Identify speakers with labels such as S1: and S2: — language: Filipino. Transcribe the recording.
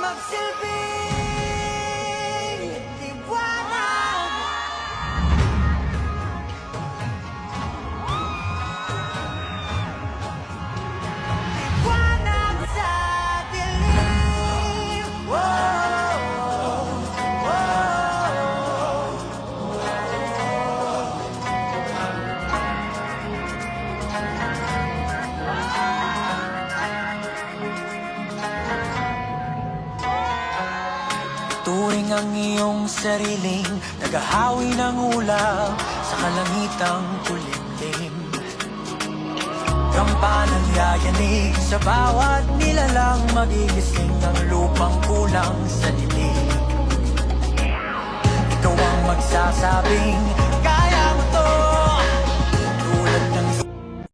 S1: magsilbing liwanag. Liwanag sa dilim. Turing ang iyong sariling naghahawi ng ulap sa kalangitang kulimlim. Kampanang yayanig sa bawat nilalang, magigising ang lupang kulang sa dilig. Ikaw ang magsasabing